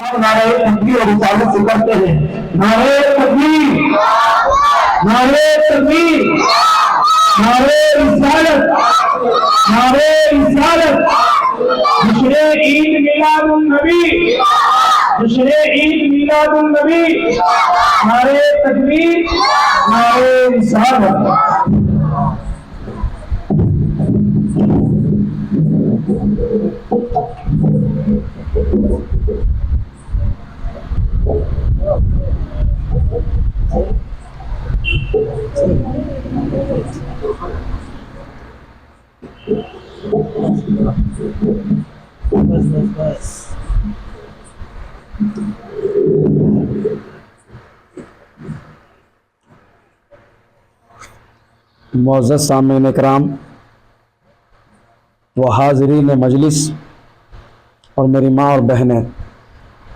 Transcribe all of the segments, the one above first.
نعرہ تکبیر اور رسالت سے کرتے ہیں. نعرہ تکبیر، نعرہ تکبیر، نعرہ رسالت، نعرہ رسالت. جشن عید میلاد النبی، جشن عید میلاد النبی. نعرہ تکبیر، نعرہ رسالت. معزز سامعین اکرام و حاضرین مجلس اور میری ماں اور بہنیں،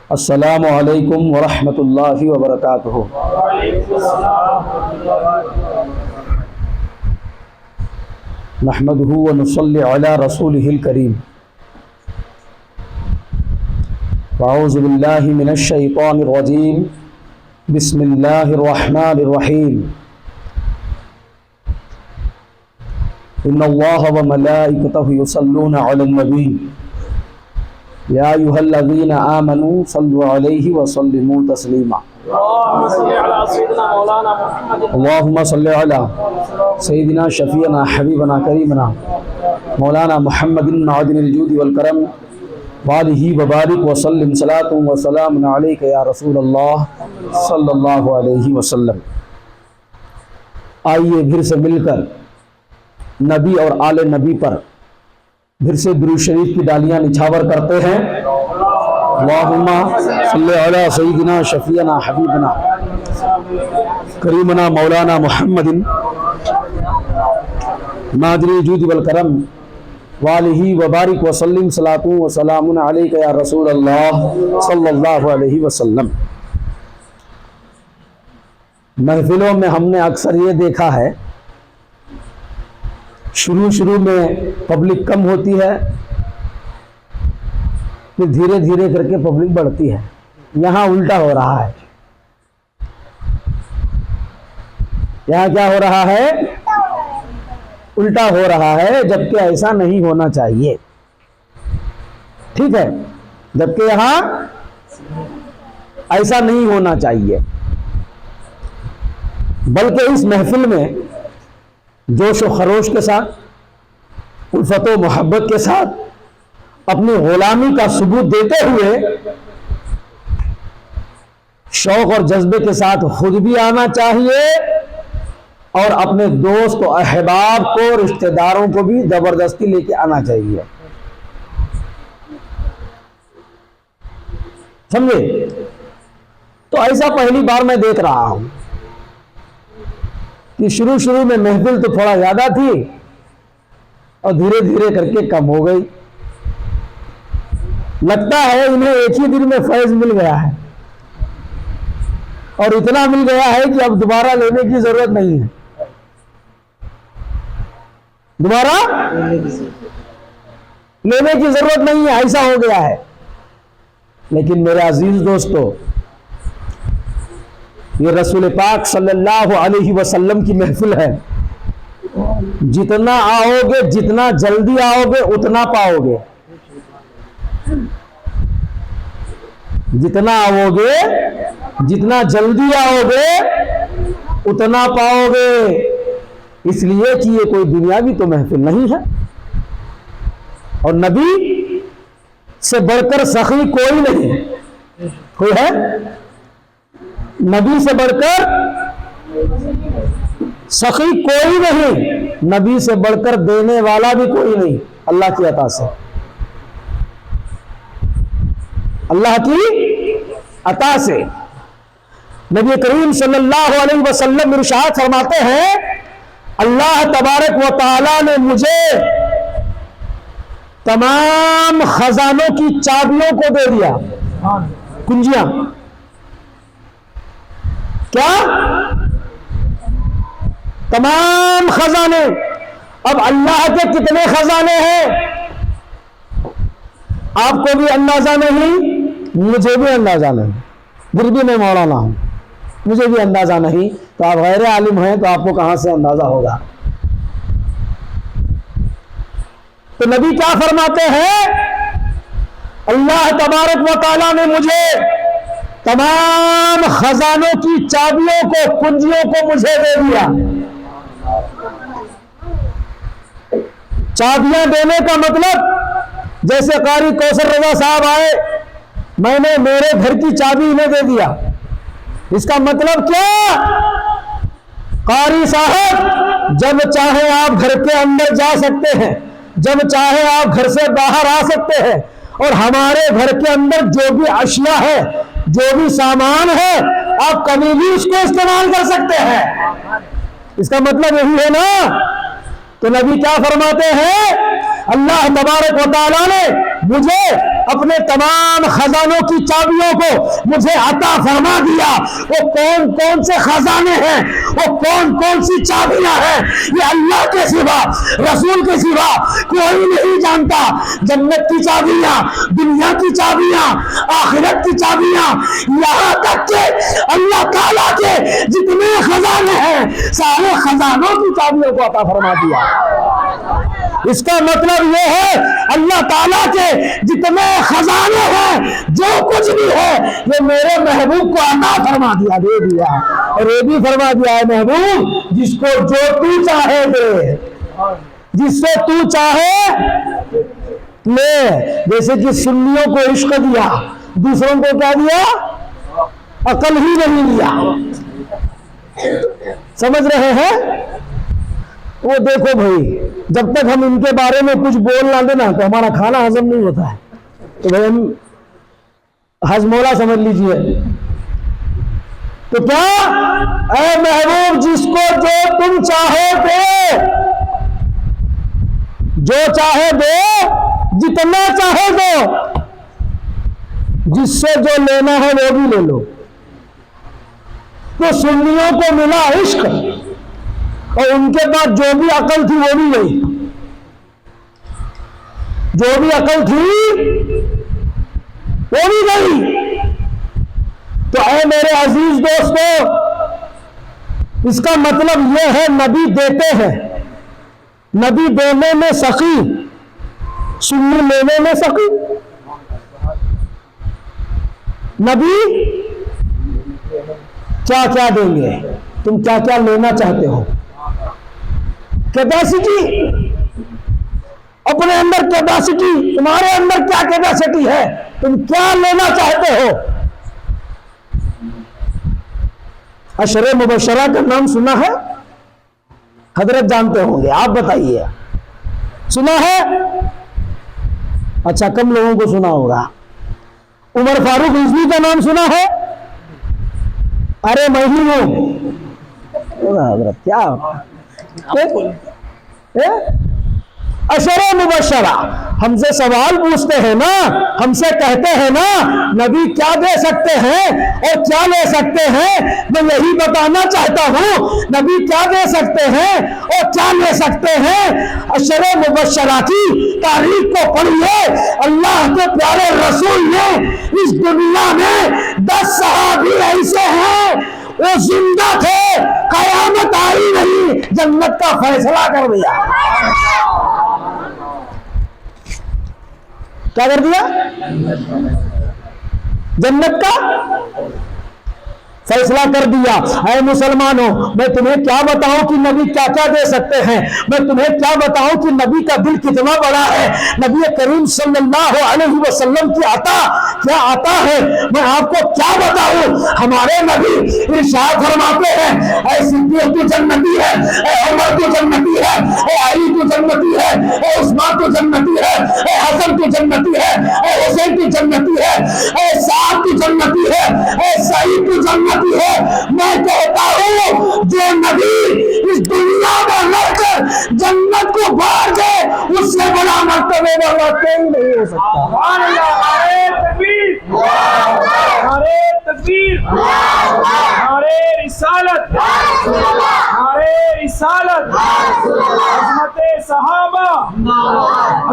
السلام علیکم ورحمۃ اللہ وبرکاتہ. نحمدہ ونصلی علی رسولہ الکریم. اعوذ باللہ من الشیطان الرجیم. بسم اللہ الرحمن الرحیم. ان اللہ وملائکتہ یصلون علی النبی یا ایھا الذین آمنوا صلوا علیہ وسلموا تسلیما. اللہم صل علی سیدنا شفیعنا حبیبنا کریمنا مولانا محمد معدن الجود والکرم وآلہ وبارک وسلم صلاۃ وسلام علیک یا رسول اللہ صلی اللہ علیہ وسلم. آئیے پھر سے مل کر نبی اور آل نبی پر پھر سے درود شریف کی ڈالیاں نچھاور کرتے ہیں. اللہم صلی علی سیدنا شفیعنا حبیبنا کریمنا مولانا محمد معدن الجود والکرم وآلہ وبارک وسلم صلاۃ وسلام علیک یا رسول اللہ صلی اللہ علیہ وسلم. محفلوں میں ہم نے اکثر یہ دیکھا ہے، شروع میں پبلک کم ہوتی ہے، پھر دھیرے دھیرے کر کے پبلک بڑھتی ہے. یہاں الٹا ہو رہا ہے. یہاں کیا ہو رہا ہے؟ الٹا ہو رہا ہے، جبکہ ایسا نہیں ہونا چاہیے. ٹھیک ہے، جبکہ یہاں ایسا نہیں ہونا چاہیے، بلکہ اس محفل میں جوش و خروش کے ساتھ، الفت و محبت کے ساتھ اپنی غلامی کا ثبوت دیتے ہوئے شوق اور جذبے کے ساتھ خود بھی آنا چاہیے اور اپنے دوست و احباب کو، رشتہ داروں کو بھی زبردستی لے کے آنا چاہیے. سمجھے؟ تو ایسا پہلی بار میں دیکھ رہا ہوں کہ شروع میں محفل تو تھوڑا زیادہ تھی اور دھیرے دھیرے کر کے کم ہو گئی. لگتا ہے انہیں ایک ہی دن میں فیض مل گیا ہے اور اتنا مل گیا ہے کہ اب دوبارہ لینے کی ضرورت نہیں ہے. دوبارہ لینے کی ضرورت نہیں ہے، ایسا ہو گیا ہے. لیکن میرے عزیز دوستو، یہ رسول پاک صلی اللہ علیہ وسلم کی محفل ہے. جتنا آؤ گے، جتنا جلدی آؤ گے اتنا پاؤ گے. جتنا آؤ گے، جتنا جلدی آؤ گے اتنا پاؤ گے. اس لیے کہ یہ کوئی دنیاوی تو محفل نہیں ہے، اور نبی سے بڑھ کر سخی کوئی نہیں. کوئی ہے؟ نبی سے بڑھ کر سخی کوئی نہیں، نبی سے بڑھ کر دینے والا بھی کوئی نہیں. اللہ کی عطا سے، اللہ کی عطا سے. نبی کریم صلی اللہ علیہ وسلم ارشاد فرماتے ہیں، اللہ تبارک و تعالی نے مجھے تمام خزانوں کی چابیوں کو دے دیا. کنجیاں کیا؟ تمام خزانے. اب اللہ کے کتنے خزانے ہیں آپ کو بھی اندازہ نہیں، مجھے بھی اندازہ نہیں، پھر بھی میں مولانا ہوں، مجھے بھی اندازہ نہیں، تو آپ غیر عالم ہیں تو آپ کو کہاں سے اندازہ ہوگا؟ تو نبی کیا فرماتے ہیں؟ اللہ تبارک و تعالیٰ نے مجھے تمام خزانوں کی چابیوں کو، کنجیوں کو مجھے دے دیا۔ چابیاں دینے کا مطلب جیسے قاری کوثر رضا صاحب آئے، میں نے میرے گھر کی چابی انہیں دے دیا، اس کا مطلب کیا؟ قاری صاحب جب چاہے آپ گھر کے اندر جا سکتے ہیں، جب چاہے آپ گھر سے باہر آ سکتے ہیں، اور ہمارے گھر کے اندر جو بھی اشیاء ہے، جو بھی سامان ہے، آپ کبھی بھی اس کو استعمال کر سکتے ہیں۔ اس کا مطلب یہی ہے نا؟ تو نبی کیا فرماتے ہیں؟ اللہ تبارک و تعالیٰ نے مجھے اپنے تمام خزانوں کی چابیوں کو مجھے عطا فرما دیا۔ وہ کون کون سے خزانے ہیں، وہ کون کون سی چابیاں ہیں، یہ اللہ کے سوا، رسول کے سوا کوئی نہیں جانتا۔ جنت کی چابیاں، دنیا کی چابیاں، آخرت کی چابیاں، یہاں تک کہ اللہ تعالیٰ کے جتنے خزانے ہیں سارے خزانوں کی چابیوں کو عطا فرما دیا۔ اس کا مطلب یہ ہے اللہ تعالیٰ کے جتنے خزانے ہیں، جو کچھ بھی ہے، یہ میرے محبوب کو عطا فرما دیا، دے دیا۔ اور یہ بھی فرما دیا ہے محبوب جس کو جو تو چاہے دے، جس سے تو چاہے لے۔ جیسے کہ سنیوں کو عشق دیا، دوسروں کو کیا دیا؟ عقل ہی نہیں دیا۔ سمجھ رہے ہیں؟ وہ دیکھو بھائی، جب تک ہم ان کے بارے میں کچھ بول نہ دینا تو ہمارا کھانا ہضم نہیں ہوتا ہے۔ تو بھائی ہم ہضمولا سمجھ لیجئے۔ تو کیا؟ اے محبوب جس کو جو تم چاہے دے، جو چاہے دو، جتنا چاہے دو، جس سے جو لینا ہے وہ بھی لے لو۔ تو سنیوں کو ملا عشق، اور ان کے پاس جو بھی عقل تھی وہ بھی گئی، جو بھی عقل تھی وہ بھی گئی۔ تو اے میرے عزیز دوستو، اس کا مطلب یہ ہے نبی دیتے ہیں، نبی دینے میں سخی، سنی لینے میں سخی۔ نبی کیا کیا دیں گے، تم کیا کیا لینا چاہتے ہو؟ کیپیسٹی، اپنے اندر کیپیسٹی، تمہارے اندر کیا کیپیسٹی ہے، تم کیا لینا چاہتے ہو؟ عشر مبشرہ کا نام سنا ہے؟ حضرت جانتے ہوں گے، آپ بتائیے، سنا ہے؟ اچھا، کم لوگوں کو سنا ہوگا۔ عمر فاروق رضوی کا نام سنا ہے؟ ارے میں ہی ہوں حضرت، کیا عشر مبشرہ ہم سے سوال پوچھتے ہیں نا، ہم سے کہتے ہیں نا نبی کیا دے سکتے ہیں اور کیا لے سکتے ہیں، میں یہی بتانا چاہتا ہوں نبی کیا دے سکتے ہیں اور کیا لے سکتے ہیں۔ عشر مبشرہ کی تاریخ کو پڑھیے، اللہ کے پیارے رسول نے اس دنیا میں 10 صحابی ایسے ہیں وہ زندہ تھے، قیامت آئی نہیں، جنت کا فیصلہ کر دیا۔ کیا کر دیا؟ جنت کا فیصلہ کر دیا۔ اے مسلمانوں، میں تمہیں کیا بتاؤں کہ نبی کیا کیا دے سکتے ہیں، میں تمہیں کیا بتاؤں کہ نبی کا دل کتنا بڑا ہے، نبی کریم صلی اللہ علیہ وسلم کی عطا کیا عطا ہے، میں آپ کو کیا بتاؤں۔ ہمارے نبی ارشاد فرماتے ہیں اے صدیق تو جنتی ہے، اے عمر تو جنتی ہے، اے علی تو جنتی ہے، اے عثمان تو جنتی ہے، اے حسن تو جنتی ہے، اے حسین تو جنتی ہے، اے سعد تو جنتی ہے، اے سعید تو جنتی ہے۔ میں کہتا ہوں جو نبی اس دنیا میں رہ کر جنت کو پار دے، اس سے بڑا مرتبے والا کوئی نہیں ہو سکتا۔ نعرہ تکبیر، نعرہ تکبیر، نعرہ رسالت، نعرہ رسالت، عظمت صحابہ،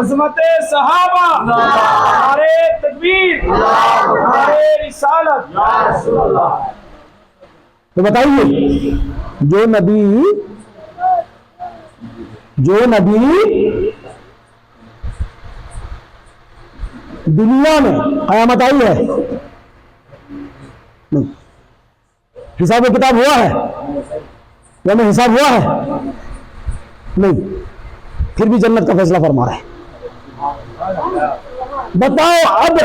عظمت صحابہ، نعرے تکبیر، نعرے رسالت۔ تو بتائیے، جو نبی دنیا میں قیامت آئی ہے، نہیں، حساب و کتاب ہوا ہے یا میں حساب ہوا ہے؟ نہیں، پھر بھی جنت کا فیصلہ فرما رہے ہیں۔ بتاؤ، اب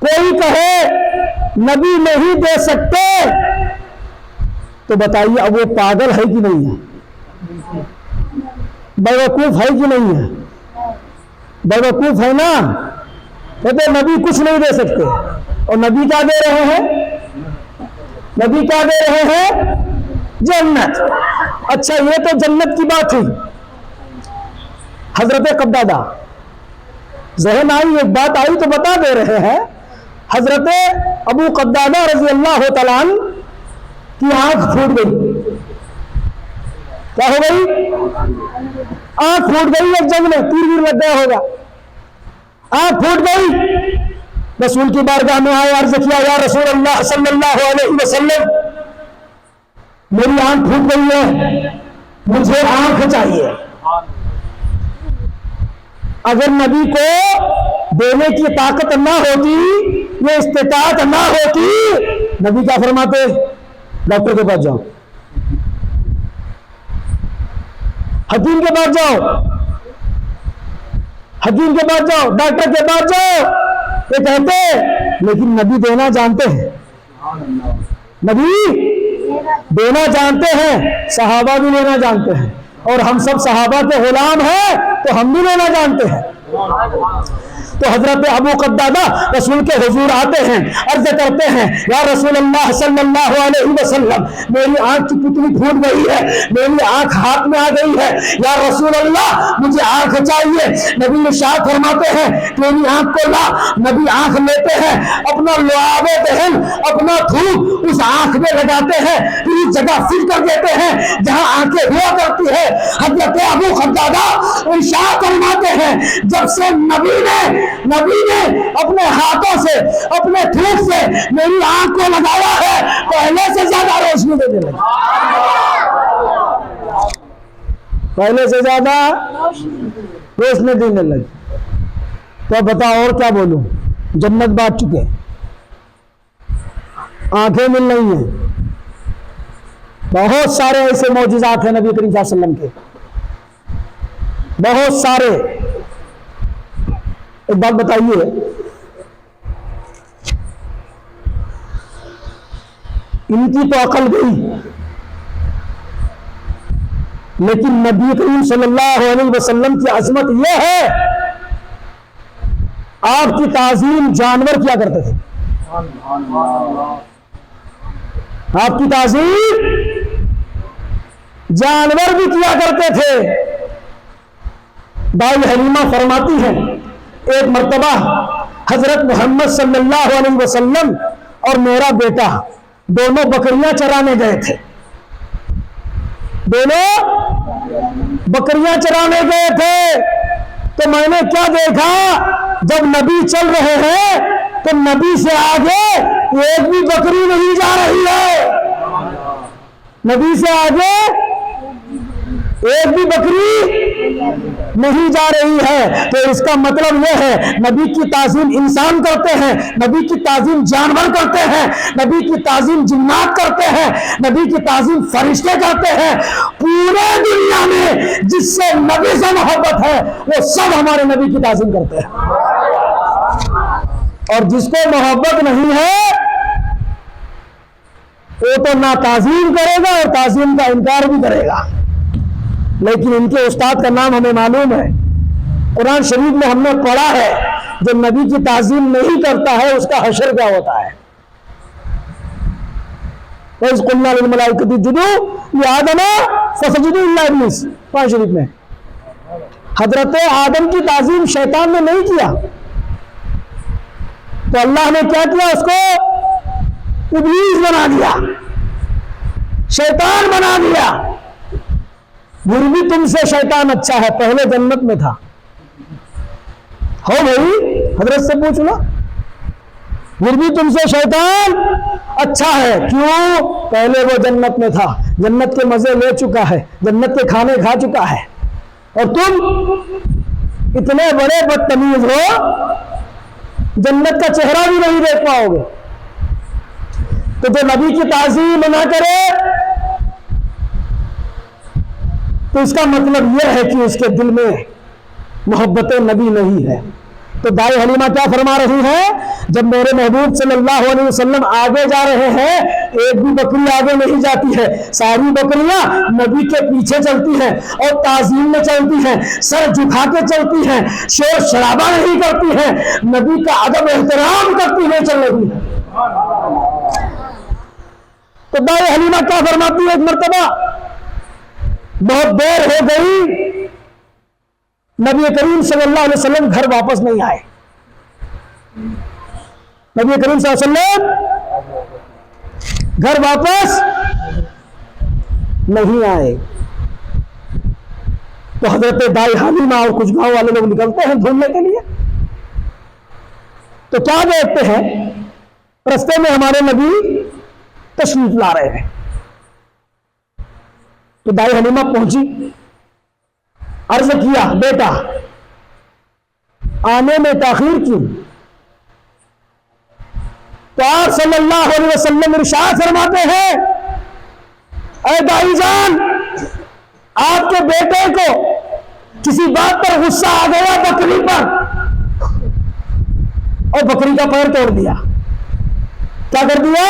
کوئی کہے نبی نہیں دے سکتے تو بتائیے اب وہ پاگل ہے کہ نہیں ہے؟ بیوقوف ہے کہ نہیں ہے؟ بیوقوف ہے نا، کہتے نبی کچھ نہیں دے سکتے، اور نبی کیا دے رہے ہیں؟ نبی کیا دے رہے ہیں؟ جنت۔ اچھا، یہ تو جنت کی بات تھی۔ حضرت قدادہ ذہن آئی، ایک بات آئی تو بتا دے رہے ہیں۔ حضرت ابو قدادہ رضی اللہ تعالیٰ عنہ کی آنکھ پھوٹ گئی۔ کیا ہو گئی؟ آنکھ پھوٹ گئی، ایک جنگ میں تیر ویر لگ گیا ہوگا، آنکھ پھوٹ گئی۔ رسول کی بارگاہ میں آئے، عرض کیا یا رسول اللہ صلی اللہ علیہ وسلم، میری آنکھ پھوٹ گئی ہے، مجھے آنکھ چاہیے۔ اگر نبی کو دینے کی طاقت نہ ہوتی، یہ استطاعت نہ ہوتی، نبی کیا فرماتے؟ ڈاکٹر کے پاس جاؤ، حکیم کے پاس جاؤ، حکیم کے پاس جاؤ، ڈاکٹر کے پاس جاؤ، یہ کہتے۔ لیکن نبی دینا جانتے ہیں، نبی دینا جانتے ہیں، صحابہ بھی لینا جانتے ہیں، اور ہم سب صحابہ کے غلام ہیں تو ہم بھی لینا جانتے ہیں۔ تو حضرت ابو قدادہ رسول کے حضور آتے ہیں، عرض کرتے ہیں یا رسول اللہ صلی اللہ علیہ وسلم، میری آنکھ کی پتلی پھوٹ گئی ہے، میری آنکھ ہاتھ میں آ گئی ہے، یا رسول اللہ مجھے آنکھ چاہیے۔ نبی ارشاد فرماتے ہیں میری آنکھ کو لا۔ نبی آنکھ لیتے ہیں، اپنا لعاب دہن، اپنا تھوک اس آنکھ میں لگاتے ہیں، پوری جگہ فل کر دیتے ہیں جہاں آنکھیں ہوا کرتی ہے۔ حضرت ابو قدادہ ارشاد فرماتے ہیں جب سے نبی نے اپنے ہاتھوں سے، اپنے تھوک سے میری آنکھ کو لگایا ہے، پہلے سے زیادہ روشنی دینے لگی، پہلے سے زیادہ روشنی دینے لگی۔ تو بتاؤ اور کیا بولوں؟ جنت بات چکے، آنکھیں مل رہی ہیں، بہت سارے ایسے معجزات ہیں نبی کریم صلی اللہ علیہ وسلم کے، بہت سارے۔ ایک بات بتائیے، ان کی تو عقل گئی، لیکن نبی کریم صلی اللہ علیہ وسلم کی عظمت یہ ہے، آپ کی تعظیم جانور کیا کرتے تھے، آپ کی تعظیم جانور بھی کیا کرتے تھے۔ دائی حلیمہ فرماتی ہیں ایک مرتبہ حضرت محمد صلی اللہ علیہ وسلم اور میرا بیٹا دونوں بکریاں چرانے گئے تھے، دونوں بکریاں چرانے گئے تھے، تو میں نے کیا دیکھا، جب نبی چل رہے ہیں تو نبی سے آگے ایک بھی بکری نہیں جا رہی ہے، نبی سے آگے ایک بھی بکری نہیں جا رہی ہے۔ تو اس کا مطلب یہ ہے نبی کی تعظیم انسان کرتے ہیں، نبی کی تعظیم جانور کرتے ہیں، نبی کی تعظیم جنات کرتے ہیں، نبی کی تعظیم فرشتے کرتے ہیں۔ پورے دنیا میں جس سے نبی سے محبت ہے وہ سب ہمارے نبی کی تعظیم کرتے ہیں، اور جس کو محبت نہیں ہے وہ تو نہ تعظیم کرے گا اور تعظیم کا انکار بھی کرے گا۔ لیکن ان کے استاد کا نام ہمیں معلوم ہے، قرآن شریف میں ہم نے پڑھا ہے، جو نبی کی تعظیم نہیں کرتا ہے اس کا حشر کیا ہوتا ہے۔ وَإِذْ قُلْنَا لِلْمَلَائِكَةِ اسْجُدُوا لِآدَمَ فَسَجَدُوا إِلَّا إِبْلِيسَ، قرآن شریف میں۔ حضرت آدم کی تعظیم شیطان نے نہیں کیا، تو اللہ نے کیا کیا، اس کو ابلیس بنا دیا، شیطان بنا دیا۔ پھر بھی تم سے شیطان اچھا ہے، پہلے جنت میں تھا، ہو بھائی حضرت سے پوچھ لو، پھر بھی تم سے شیطان اچھا ہے، کیوں؟ پہلے وہ جنت میں تھا، جنت کے مزے لے چکا ہے، جنت کے کھانے کھا چکا ہے، اور تم اتنے بڑے بدتمیز ہو جنت کا چہرہ بھی نہیں دیکھ پاؤ گے۔ تو جو نبی کی تعظیم نہ کرے تو اس کا مطلب یہ ہے کہ اس کے دل میں محبت نبی نہیں ہے۔ تو دائی حلیمہ کیا فرما رہی ہیں؟ جب میرے محبوب صلی اللہ علیہ وسلم آگے جا رہے ہیں، ایک بھی بکری آگے نہیں جاتی ہے، ساری بکریاں نبی کے پیچھے چلتی ہیں اور تعظیم میں چلتی ہیں، سر جھکا کے چلتی ہیں، شور شرابہ نہیں کرتی ہیں، نبی کا ادب احترام کرتی ہوئے چل رہی ہیں۔ تو دائی حلیمہ کیا فرماتی ہے؟ ایک مرتبہ بہت دیر ہو گئی، نبی کریم صلی اللہ علیہ وسلم گھر واپس نہیں آئے، نبی کریم صلی اللہ علیہ وسلم گھر واپس نہیں آئے۔ تو حضرت دائی حلیمہ اور کچھ گاؤں والے لوگ نکلتے ہیں ڈھونڈنے کے لیے، تو کیا دیکھتے ہیں؟ رستے میں ہمارے نبی تشریف لا رہے ہیں۔ تو دائی حلیمہ پہنچی، عرض کیا بیٹا آنے میں تاخیر کیوں؟ تو آپ صلی اللہ علیہ وسلم ارشاد فرماتے ہیں، اے دائی جان، آپ کے بیٹے کو کسی بات پر غصہ آ گیا بکری پر، اور بکری کا پیر توڑ دیا۔ کیا کر دیا؟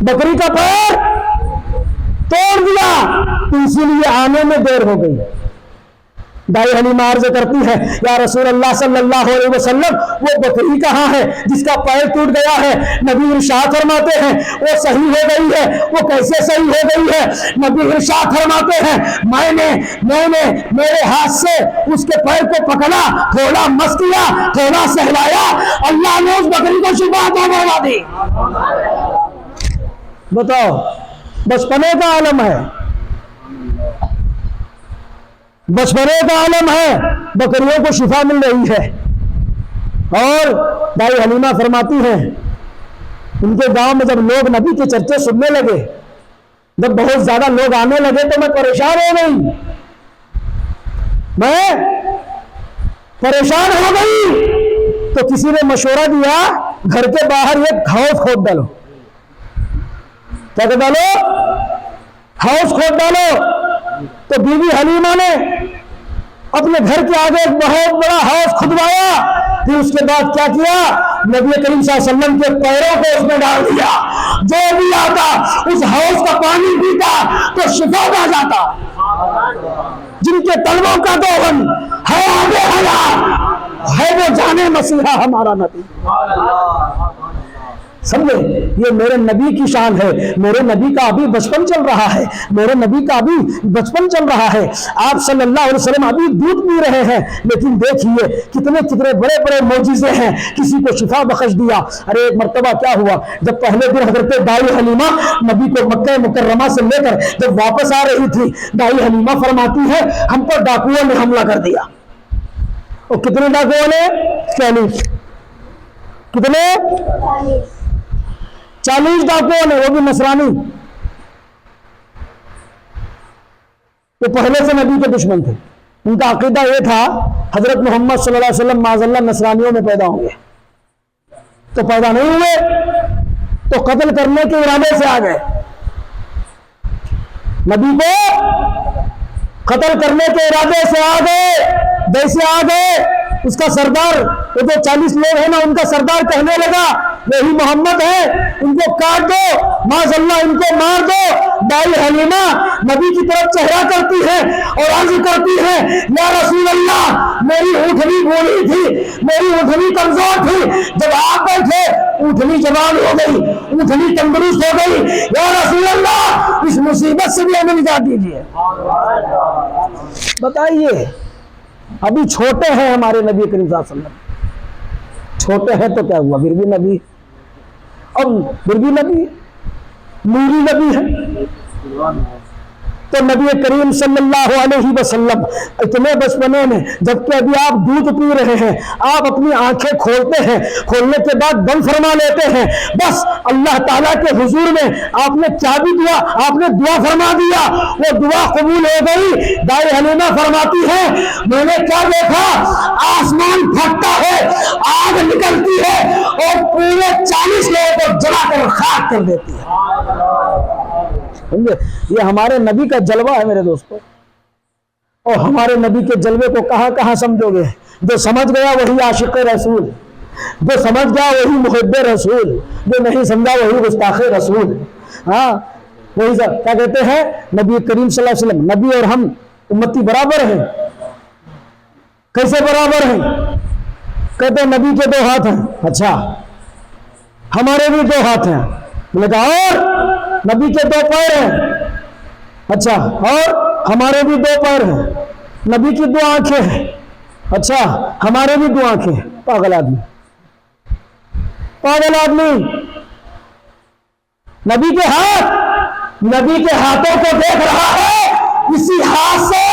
بکری کا پیر توڑ دیا، تو اسی لیے آنے میں دیر ہو گئی۔ دائی حلیمہ عرض کرتی ہے، یا رسول اللہ صلی اللہ علیہ وسلم، وہ بکری کہاں ہے جس کا پیر ٹوٹ گیا ہے؟ نبی ارشاد فرماتے ہیں وہ صحیح ہو گئی ہے۔ وہ کیسے صحیح ہو گئی ہے؟ نبی ارشاد فرماتے ہیں میں نے میرے ہاتھ سے اس کے پیر کو پکڑا، تھوڑا مس کیا، تھوڑا سہلایا، اللہ نے اس بکری کو شفا عطا فرما دی۔ بتاؤ، بچپنے کا عالم ہے، بچپنے کا عالم ہے، بکریوں کو شفا مل رہی ہے۔ اور دائی حلیمہ فرماتی ہیں ان کے گاؤں میں جب لوگ نبی کے چرچے سننے لگے، جب بہت زیادہ لوگ آنے لگے تو میں پریشان ہو گئی، تو کسی نے مشورہ دیا گھر کے باہر ایک ہاؤس کھود ڈالو۔ کیا کہ ڈالو؟ ہاؤس کھود ڈالو۔ تو بی بی حلیمہ نے اپنے گھر کے آگے ایک بہت بڑا ہاؤس کھدوایا، پھر اس کے بعد کیا کیا؟ نبی کریم صلی اللہ علیہ وسلم کے پیروں کو اس میں ڈال دیا، جو بھی آتا اس ہاؤس کا پانی پیتا تو شفا پا جاتا۔ جن کے تلووں کا دوہن ہے آگے حیات ہے، وہ جانے مسیحا ہمارا نبی۔ سمجھے؟ یہ میرے نبی کی شان ہے، میرے نبی کا ابھی بچپن چل رہا ہے، میرے نبی کا ابھی بچپن چل رہا ہے، آپ صلی اللہ علیہ وسلم ابھی دودھ پی رہے ہیں، لیکن دیکھیے کتنے کتنے بڑے بڑے معجزے ہیں، کسی کو شفا بخش دیا۔ ارے ایک مرتبہ کیا ہوا، جب پہلے دن حضرت دائی حلیمہ نبی کو مکہ مکرمہ سے لے کر جب واپس آ رہی تھی، دائی حلیمہ فرماتی ہے ہم پر ڈاکوؤں نے حملہ کر دیا۔ اور کتنے ڈاکوؤں نے؟ 40۔ کتنے؟ 40 ڈاکوؤں نے، وہ بھی نصرانی۔ وہ پہلے سے نبی کے دشمن تھے، ان کا عقیدہ یہ تھا حضرت محمد صلی اللہ علیہ وسلم معاذ اللہ نصرانیوں میں پیدا ہوں گے، تو پیدا نہیں ہوئے تو قتل کرنے کے ارادے سے آ گئے، نبی کو قتل کرنے کے ارادے سے آ گئے۔ جیسے آ گئے اس کا سردار، وہ جو 40 لوگ ہیں نا، ان کا سردار کہنے لگا یہی محمد ہے، ان کو کاٹ دو، معاذ اللہ ان کو مار دو۔ دائی حلیمہ نبی کی طرف چہرہ کرتی ہے اور عرض کرتی ہے یا رسول اللہ، میری اونٹنی بولی تھی، میری اونٹنی کمزور تھی، جب آپ بیٹھے اونٹنی جوان ہو گئی، اونٹنی تندرست ہو گئی، یا رسول اللہ اس مصیبت سے بھی ہمیں نجات دیجیے۔ بتائیے، ابھی چھوٹے ہیں ہمارے نبی کریم صلی اللہ علیہ وسلم، چھوٹے ہیں تو کیا ہوا، پھر بھی نبی، اب پھر بھی نبی، نوری نبی ہے۔ تو نبی کریم صلی اللہ علیہ وسلم اتنے بچپنے میں، جبکہ ابھی آپ دودھ پی رہے ہیں، آپ اپنی آنکھیں کھولتے ہیں، کھولنے کے بعد دم فرما لیتے ہیں، بس اللہ تعالیٰ کے حضور میں آپ نے کیا بھی دعا، آپ نے دعا فرما دیا، وہ دعا قبول ہو گئی۔ دائی حلیمہ فرماتی ہے میں نے کیا دیکھا، آسمان پھٹتا ہے، آگ نکلتی ہے اور پورے 40 لوگوں کو جلا کر خاک کر دیتی ہے۔ یہ ہمارے نبی کا جلوہ ہے میرے دوستو، اور ہمارے نبی کے جلوے کو کہاں کہاں سمجھو گے؟ جو سمجھ گیا وہی عاشق رسول، جو سمجھ گیا وہی محب رسول، جو نہیں سمجھا وہی گستاخ رسول۔ ہاں وہی کیا کہتے ہیں نبی کریم صلی اللہ علیہ وسلم، نبی اور ہم امتی برابر ہیں۔ کیسے برابر ہیں؟ کہتے ہیں نبی کے 2 ہاتھ ہیں، اچھا ہمارے بھی 2 ہاتھ ہیں، میں نے کہا اور نبی کے 2 پیر ہیں، اچھا اور ہمارے بھی 2 پیر ہیں، نبی کی 2 آنکھیں ہیں، اچھا ہمارے بھی 2 آنکھیں ہیں۔ پاگل آدمی، پاگل آدمی، نبی کے ہاتھ، نبی کے ہاتھوں کو دیکھ رہا ہے، اسی ہاتھ سے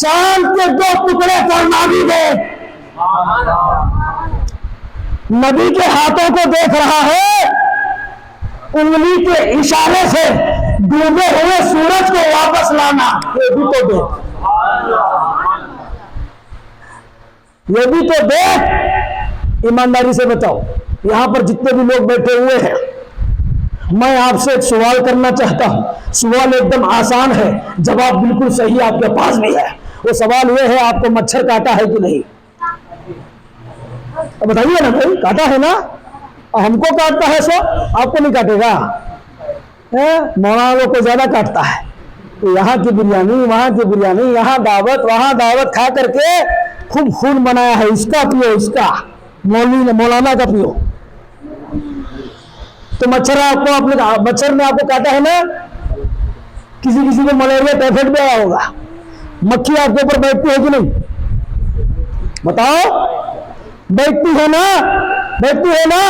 چاند کے 2 ٹکڑے کرنا بھی دے، نبی کے ہاتھوں کو دیکھ رہا ہے، انگلی کے اشارے سے ڈوبے ہوئے سورج کو واپس لانا، یہ بھی تو دیکھ، یہ بھی تو دیکھ۔ ایمانداری سے بتاؤ، یہاں پر جتنے بھی لوگ بیٹھے ہوئے ہیں، میں آپ سے ایک سوال کرنا چاہتا ہوں، سوال ایک دم آسان ہے، جواب بالکل صحیح آپ کے پاس بھی ہے۔ وہ سوال یہ ہے آپ کو مچھر کاٹا ہے کہ نہیں؟ بتائیے نا بھائی، کاٹا ہے نا؟ ہم کو کاٹتا ہے سو آپ کو نہیں کاٹے گا؟ مولانا کو زیادہ کاٹتا ہے، تو یہاں کی بریانی وہاں کی بریانی، یہاں دعوت وہاں دعوت کھا کر کے خوب خون بنایا ہے، اس کا پیو، اس کا مولانا کا پیو۔ تو مچھر آپ کو مچھر نے آپ کو کاٹا ہے نا؟ کسی کسی کو ملیریا ٹائیفائڈ بھی آیا ہوگا، مکھی آپ کے اوپر بیٹھتی ہے کہ نہیں؟ بتاؤ، بیٹھتی ہے نا؟ بیٹھتی ہے نا؟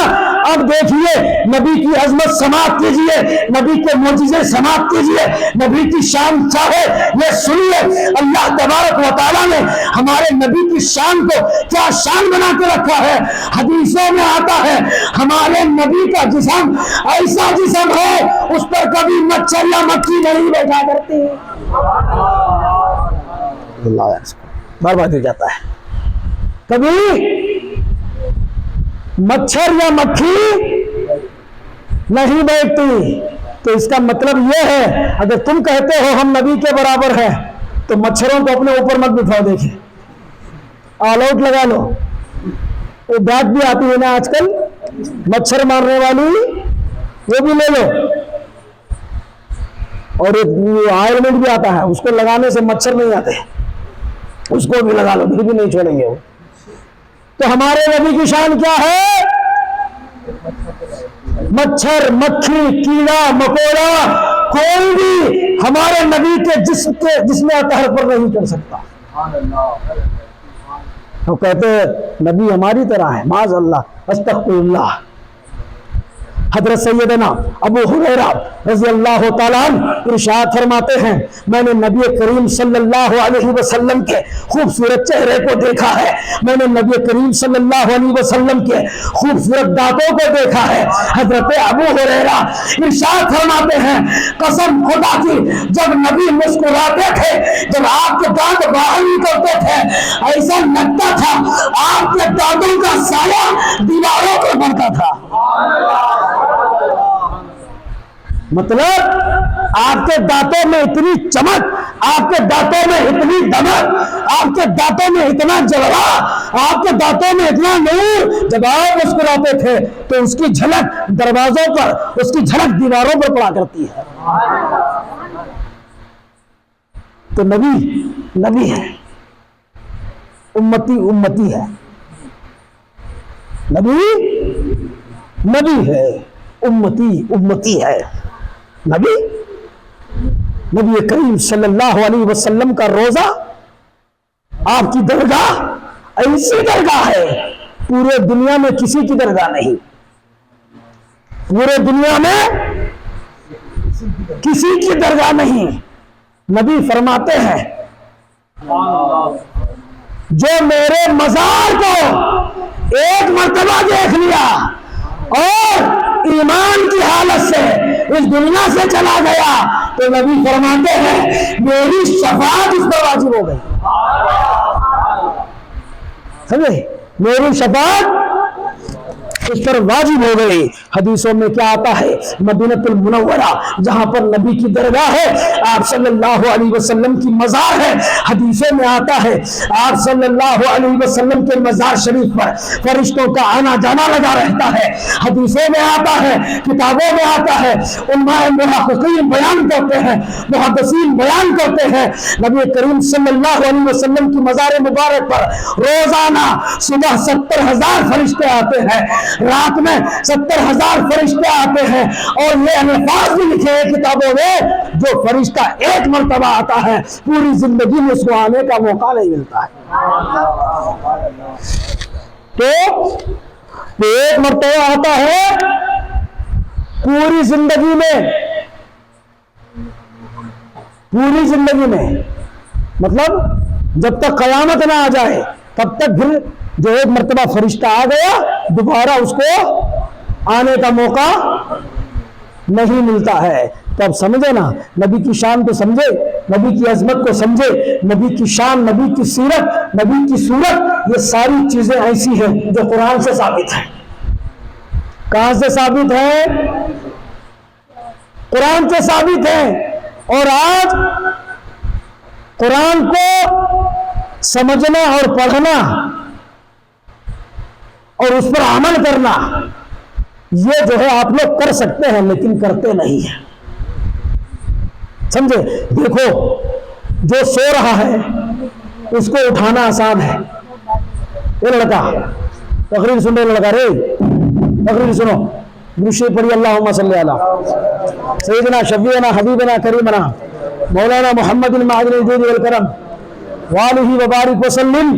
اب دیکھیے نبی کی عظمت سماعت کیجئے، نبی کے معجزے سماعت کیجئے، نبی کی شان چاہے یہ سنیے، اللہ تبارک و تعالیٰ نے ہمارے نبی کی شان کو کیا شان بنا کے رکھا ہے۔ حدیثوں میں آتا ہے ہمارے نبی کا جسم ایسا جسم ہے اس پر کبھی مچھر یا مکھی نہیں بیٹھا کرتی، برباد ہو جاتا ہے۔ کبھی مچھر یا مکھی نہیں بیٹھتی، تو اس کا مطلب یہ ہے اگر تم کہتے ہو ہم نبی کے برابر ہیں تو مچھروں کو اپنے اوپر مت بٹھاؤ، دیکھیں آل آؤٹ لگا لو، وہ بیٹ بھی آتی ہے نا آج کل مچھر مارنے والی، وہ بھی لے لو، اور ایک آئرمنٹ بھی آتا ہے، اس کو لگانے سے مچھر نہیں آتے، اس کو بھی لگا لو، پھر بھی نہیں چھوڑیں گے وہ۔ تو ہمارے نبی کی شان کیا ہے؟ مچھر مکھی کیڑا مکوڑا کوئی بھی ہمارے نبی کے جسم اطہر پر نہیں کر سکتا۔ تو کہتے ہیں نبی ہماری طرح ہے، معاذ اللہ، استغفر اللہ۔ حضرت سیدنا ابو ہریرہ رضی اللہ تعالیٰ عنہ ارشاد فرماتے ہیں میں نے نبی کریم صلی اللہ علیہ وسلم کے خوبصورت چہرے کو دیکھا ہے، میں نے نبی کریم صلی اللہ علیہ وسلم کے خوبصورت دانتوں کو دیکھا ہے۔ حضرت ابو ہریرہ ارشاد فرماتے ہیں قسم خدا کی جب نبی مسکراتے تھے، جب آپ کے دانت باہر نکلتے تھے، ایسا لگتا تھا آپ کے دانتوں کا سایہ دیواروں پر پڑتا تھا۔ مطلب آپ کے دانتوں میں اتنی چمک، آپ کے دانتوں میں اتنی دمک، آپ کے دانتوں میں اتنا جلوہ، آپ کے دانتوں میں اتنا نور، جب آپ مسکراتے تھے تو اس کی جھلک دروازوں پر، اس کی جھلک دیواروں پر پڑا کرتی ہے۔ تو نبی ہے، امتی ہے، نبی ہے، امتی ہے۔ نبی کریم صلی اللہ علیہ وسلم کا روزہ، آپ کی درگاہ ایسی درگاہ ہے پورے دنیا میں کسی کی درگاہ نہیں، پورے دنیا میں کسی کی درگاہ نہیں۔ نبی فرماتے ہیں جو میرے مزار کو ایک مرتبہ دیکھ لیا اور ایمان کی حالت سے اس دنیا سے چلا گیا تو نبی فرماتے ہیں میری شفاعت اس پر واجب ہو گئی. سمجھے؟ میری شفاعت اس پر واجب ہو گئی. حدیثوں میں کیا آتا ہے؟ مدینہ المنورہ جہاں پر نبی کی درگاہ ہے، آپ صلی اللہ علیہ وسلم کی مزار ہے، حدیثوں میں آتا ہے آپ صلی اللہ علیہ وسلم کے مزار شریف پر فرشتوں کا آنا جانا لگا رہتا ہے. حدیثوں میں آتا ہے، کتابوں میں آتا ہے، علماء محققین بیان کرتے ہیں، محدثین بیان کرتے ہیں، نبی کریم صلی اللہ علیہ وسلم کی مزار مبارک پر روزانہ صبح 70,000 فرشتے آتے ہیں، رات میں 70,000 فرشتے آتے ہیں. اور یہ الفاظ بھی لکھے ہیں کتابوں میں، جو فرشتہ ایک مرتبہ آتا ہے پوری زندگی میں اس کو آنے کا موقع نہیں ملتا ہے. تو ایک مرتبہ آتا ہے پوری زندگی میں مطلب جب تک قیامت نہ آ جائے تب تک پھر جو ایک مرتبہ فرشتہ آ گیا دوبارہ اس کو آنے کا موقع نہیں ملتا ہے. تو اب سمجھے نا، نبی کی شان کو سمجھے، نبی کی عظمت کو سمجھے، نبی کی شان، نبی کی سیرت، نبی کی صورت، یہ ساری چیزیں ایسی ہیں جو قرآن سے ثابت ہیں. کہاں سے ثابت ہے؟ قرآن سے ثابت ہے. اور آج قرآن کو سمجھنا اور پڑھنا اور اس پر عمل کرنا، یہ جو ہے آپ لوگ کر سکتے ہیں لیکن کرتے نہیں ہیں. سمجھے؟ دیکھو جو سو رہا ہے اس کو اٹھانا آسان ہے. یہ لڑکا تقریر سن رہے، لڑکا رے تقریر سنو، دوسرے پڑھی اللہم صلی علی سیدنا شفیعنا حبیبنا کریمنا مولانا محمد المعدن الجود والکرم وآلہ وبارک وسلم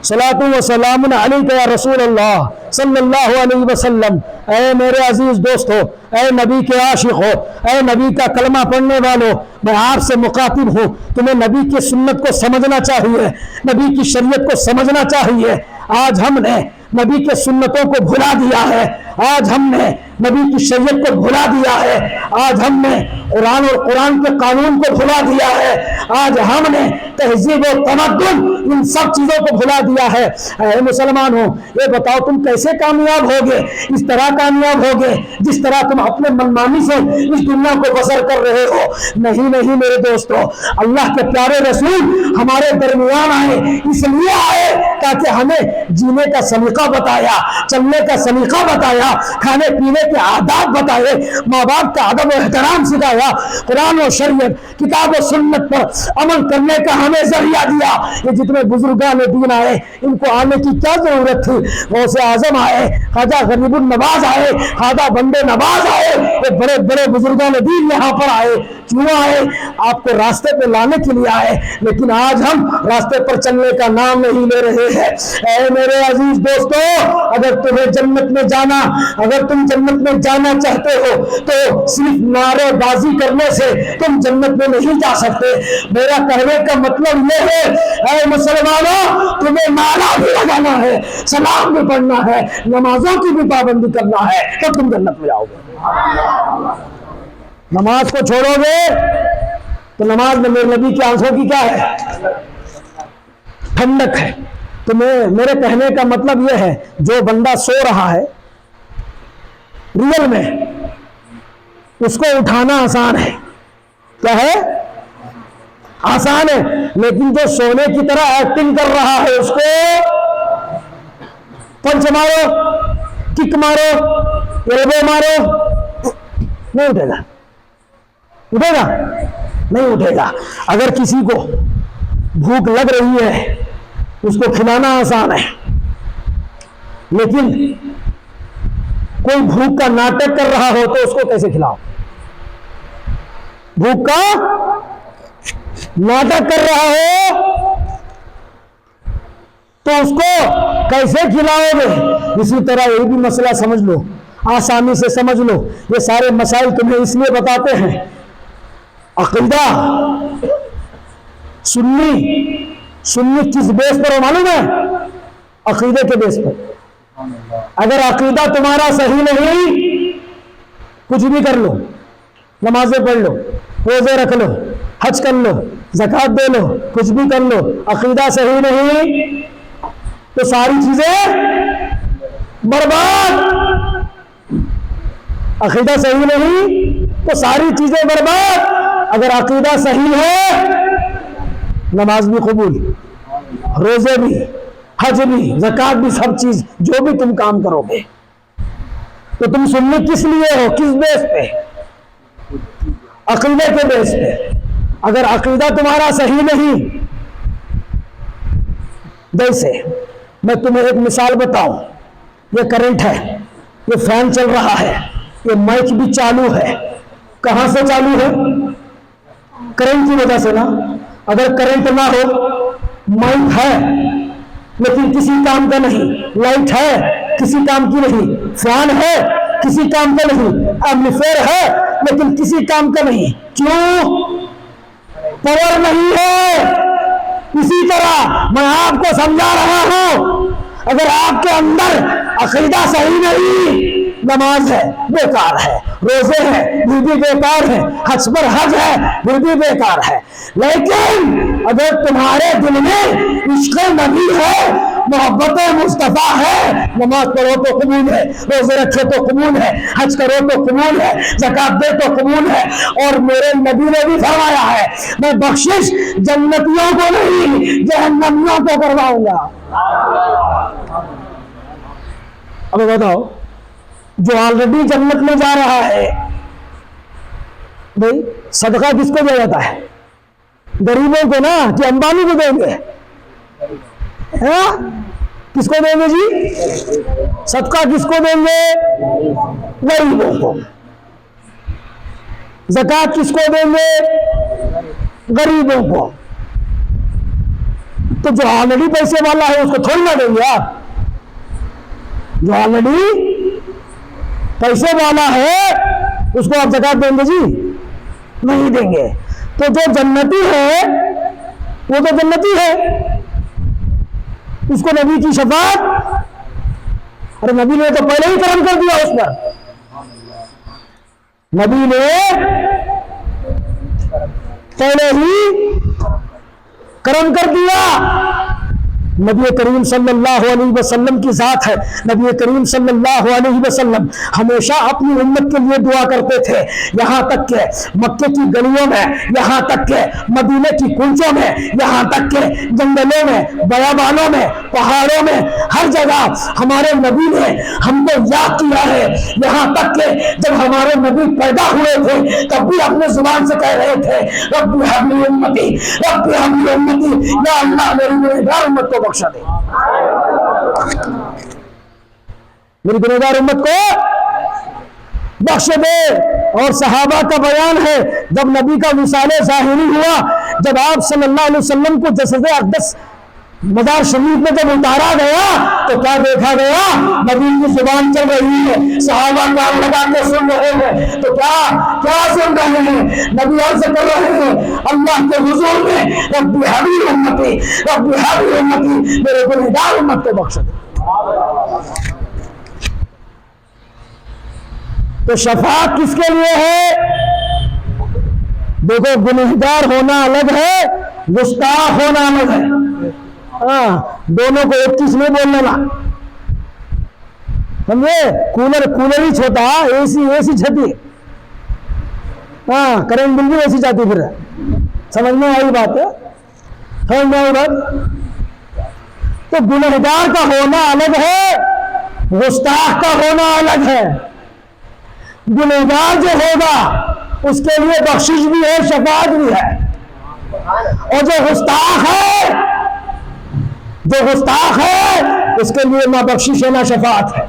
صلاۃ و سلام علیک یا رسول اللہ صلی اللہ علیہ وسلم. اے میرے عزیز دوستو، اے نبی کے عاشق ہو، اے نبی کا کلمہ پڑھنے والوں، میں آپ سے مخاطب ہوں. تمہیں نبی کی سنت کو سمجھنا چاہیے، نبی کی شریعت کو سمجھنا چاہیے. آج ہم نے نبی کے سنتوں کو بھلا دیا ہے، آج ہم نے نبی کی شریعت کو بھلا دیا ہے، آج ہم نے قرآن اور قرآن کے قانون کو بھلا دیا ہے، آج ہم نے تہذیب و تمدن ان سب چیزوں کو بھلا دیا ہے. اے مسلمانوں، یہ بتاؤ تم کیسے کامیاب ہوگے؟ اس طرح کامیاب ہوگے جس طرح تم اپنے منمانی سے اس دنیا کو بسر کر رہے ہو. نہیں نہیں میرے دوستو، اللہ کے پیارے رسول ہمارے درمیان آئے، اس لیے آئے تاکہ ہمیں جینے کا سلیقہ بتایا، چلنے کا سلیقہ بتایا، کھانے پینے کے آداب بتائے، ماں باپ کا ادب و احترام سکھایا، قرآن و شریعت کتاب و سنت پر عمل کرنے کا ہمیں ذریعہ دیا. یہ جتنے بزرگان دین آئے ان کو آنے کی کیا ضرورت تھی؟ غوث اعظم آئے، خواجہ غریب النواز آئے، خواجہ بندے نواز آئے، یہ بڑے بڑے بزرگان دین یہاں پر آئے. کیوں آئے؟ آپ کو راستے پہ لانے کے لیے آئے. لیکن آج ہم راستے پر چلنے کا نام نہیں لے رہے ہیں. اے میرے عزیز دوستو، اگر تمہیں جنت میں جانا، اگر تم جنت میں جانا چاہتے ہو تو صرف نعرے بازی کرنے سے تم جنت میں نہیں جا سکتے. میرا کہنے کا مطلب یہ ہے، اے مسلمانوں، تمہیں نعرہ بھی لگانا ہے، سلام بھی پڑھنا ہے، نمازوں کی بھی پابندی کرنا ہے، تو تم جنت میں جاؤ گے. نماز کو چھوڑو گے تو نماز میں میرے نبی کی آنکھوں کی کیا ہے؟ ٹھنڈک ہے. تو میرے کہنے کا مطلب یہ ہے، جو بندہ سو رہا ہے ریئل میں اس کو اٹھانا آسان ہے. کیا ہے؟ آسان ہے. لیکن جو سونے کی طرح ایکٹنگ کر رہا ہے اس کو پنچ مارو، کک مارو، ایلبو مارو، نہیں اٹھے گا. اٹھے گا؟ نہیں اٹھے گا. اگر کسی کو بھوک لگ رہی ہے اس کو کھلانا آسان ہے، لیکن کوئی بھوک کا ناٹک کر رہا ہو تو اس کو کیسے کھلاؤ؟ بھوک کا ناٹک کر رہا ہو تو اس کو کیسے کھلاؤ گے؟ اسی طرح یہ بھی مسئلہ سمجھ لو، آسانی سے سمجھ لو. یہ سارے مسائل تمہیں اس لیے بتاتے ہیں عقیدہ سنی کس بیس پر ہو معلوم ہے؟ عقیدے کے بیس پر. اگر عقیدہ تمہارا صحیح نہیں، کچھ بھی کر لو، نمازیں پڑھ لو، روزے رکھ لو، حج کر لو، زکوٰۃ دے لو، کچھ بھی کر لو، عقیدہ صحیح نہیں تو ساری چیزیں برباد. عقیدہ صحیح نہیں تو ساری چیزیں برباد. اگر عقیدہ صحیح ہے، نماز بھی قبول، روزے بھی، حج بھی، زکوٰۃ بھی، سب چیز جو بھی تم کام کرو گے. تو تم سنی کس لیے ہو؟ کس بیس پہ؟ عقیدے کے بیس پہ. اگر عقیدہ تمہارا صحیح نہیں، جیسے میں تمہیں ایک مثال بتاؤں، یہ کرنٹ ہے، یہ فین چل رہا ہے، یہ مائک بھی چالو ہے. کہاں سے چالو ہے؟ کرنٹ کی وجہ سے نا. اگر کرنٹ نہ ہو، مائک ہے لیکن کسی کام کا نہیں، لائٹ ہے کسی کام کی نہیں، فین ہے کسی کام کا نہیں، ایمپلیفائر ہے لیکن کسی کام کا نہیں. کیوں؟ پاور نہیں ہے. اسی طرح میں آپ کو سمجھا رہا ہوں، اگر آپ کے اندر عقیدہ صحیح نہیں، نماز ہے بیکار ہے، روزے ہیں وہ بھی بیکار ہے، حج پر حج ہے وہ بھی بیکار ہے. لیکن اگر تمہارے دل میں عشق نبی ہے، محبت مصطفیٰ ہے، نماز پڑھو تو قبول ہے، روزے رکھو تو قبول ہے، حج کرو تو قبول ہے، زکوٰۃ دے تو قبول ہے. اور میرے نبی نے بھی فرمایا ہے، میں بخشش جنتیوں کو نہیں جہنمیوں کو کرواؤں گا. اب بتاؤ، جو آلریڈی جنت میں جا رہا ہے، بھائی صدقہ کس کو دیا جاتا ہے؟ غریبوں کو نا، کہ امبانی کو دیں گے؟ کس کو دیں گے جی؟ صدقہ کس کو دیں گے؟ غریبوں کو. زکوٰۃ کس کو دیں گے؟ غریبوں کو. تو جو آلریڈی پیسے والا ہے اس کو تھوڑی نہ دیں گے آپ. جو آلریڈی پیسے والا ہے اس کو آپ زکوٰۃ دیں گے جی؟ نہیں دیں گے. تو جو جنتی ہے وہ تو جنتی ہے، اس کو نبی کی شفاعت، ارے نبی نے تو پہلے ہی کرم کر دیا اس پر. نبی نے پہلے ہی کرم کر دیا. نبی کریم صلی اللہ علیہ وسلم کی ذات ہے. نبی کریم صلی اللہ علیہ وسلم ہمیشہ اپنی امت کے لیے دعا کرتے تھے، یہاں تک کہ مکے کی گلیوں میں، یہاں تک کہ مدینے کی کنجوں میں، یہاں تک کہ جنگلوں میں، بیابانوں میں، پہاڑوں میں، ہر جگہ ہمارے نبی نے ہم کو یاد کیا ہے. یہاں تک کہ جب ہمارے نبی پیدا ہوئے تھے تب بھی اپنے زبان سے کہہ رہے تھے، رب ہب لی امتی، رب ہب لی امتی، یا اللہ میری امت کو بخشا دے، میری گنہگار امت کو بخش دے. اور صحابہ کا بیان ہے، جب نبی کا وصال ظاہری ہوا، جب آپ صلی اللہ علیہ وسلم کو جسد اقدس مزار شریف میں جب اتارا گیا تو کیا دیکھا گیا؟ نبی کی زبان چل رہی ہے، صحابہ کان لگا کے سن رہے ہیں. تو کیا سن رہے ہیں؟ نبی عرض کر رہے ہیں اللہ کے حضور میں، رب ہب لی امتی، رب ہب لی امتی، میرے گنہگار امت کو بخش دے. تو شفاعت کس کے لیے ہے؟ دیکھو، گنہگار ہونا الگ ہے، گستاخ ہونا الگ ہے. دونوں کو ایک چیز نہیں بولنے نا، سمجھے؟ کولر ہی چھوٹا، اے سی چھٹی، کرنٹ بل بھی ایسی جاتی. پھر سمجھ میں آئی بات ہے؟ سمجھ میں آئی بات؟ تو گنہگار کا ہونا الگ ہے، گستاخ کا ہونا الگ ہے. گنہگار جو ہوگا اس کے لیے بخشش بھی ہے، شفاعت بھی ہے. اور جو گستاخ ہے اس کے لیے نہ بخشش ہے نہ شفاعت ہے،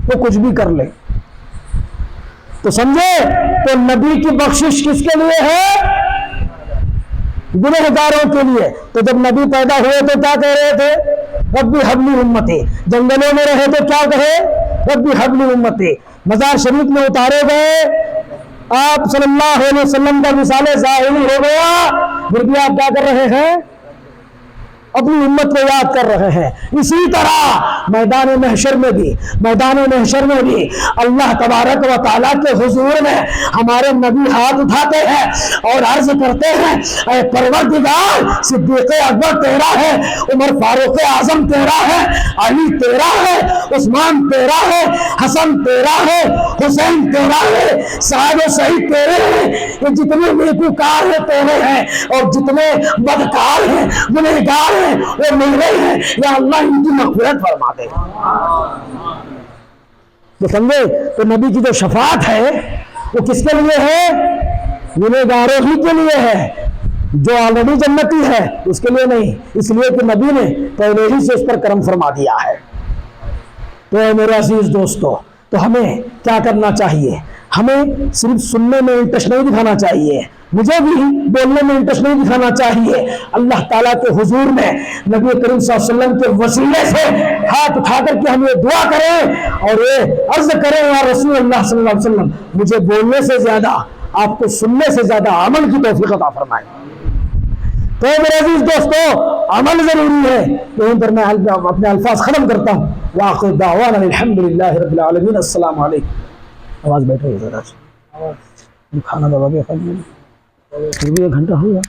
وہ کچھ بھی کر لے. تو سمجھے؟ تو نبی کی بخشش کس کے لیے ہے؟ گنہگاروں کے لیے. تو جب نبی پیدا ہوئے تو کیا کہہ رہے تھے؟ رب ہب لی امتی. جنگلوں میں رہے تو کیا کہے؟ رب ہب لی امتی. مزار شریف میں اتارے گئے، آپ صلی اللہ علیہ وسلم کا وصال ظاہری ہو گیا، پھر بھی آپ کیا کر رہے ہیں؟ اپنی امت کو یاد کر رہے ہیں۔ اسی طرح میدان محشر میں بھی اللہ تبارک و تعالیٰ کے حضور میں ہمارے نبی ہاتھ اٹھاتے ہیں اور عرض کرتے ہیں اے پروردگار، صدیق اکبر تیرا ہے، عمر فاروق اعظم تیرا ہے، علی تیرا ہے، عثمان تیرا ہے، حسن تیرا ہے، حسین تیرا ہے، سعد و سعید تیرے ہیں، یہ جتنے نیکوکار ہیں تیرے ہیں، اور جتنے بدکار ہیں گنہگار ہیں وہ میرے ہیں، یا اللہ ان کی مغفرت فرما دے۔ تو سمجھے، تو نبی کی جو شفاعت ہے وہ کس کے لیے ہے؟ گنہگاروں ہی کے لیے ہے، جو آلریڈی جنتی ہے اس کے لیے نہیں، اس لیے کہ نبی نے پہلے ہی سے اس پر کرم فرما دیا ہے۔ تو اے میرے عزیز دوستو، تو ہمیں کیا کرنا چاہیے؟ ہمیں صرف سننے میں انٹرسٹ نہیں دکھانا چاہیے، مجھے بھی بولنے میں انٹرسٹ نہیں دکھانا چاہیے، اللہ تعالیٰ کے حضور میں نبی کریم صلی اللہ علیہ وسلم کے وسیلے سے ہاتھ اٹھا کر کے ہم یہ دعا کریں اور یہ عرض کریں یا رسول اللہ صلی اللہ علیہ وسلم مجھے بولنے سے زیادہ، آپ کو سننے سے زیادہ عمل کی توفیق عطا فرمائیں۔ تو میرے عزیز دوستو، عمل ضروری ہے۔ یہیں پر میں اپنے الفاظ ختم کرتا ہوں۔ وآخر دعوانا الحمدللہ رب العالمین۔ السلام علیکم۔ آواز بیٹھے ذرا، کھانا دبا کے پھر بھی 1 گھنٹہ ہو گیا۔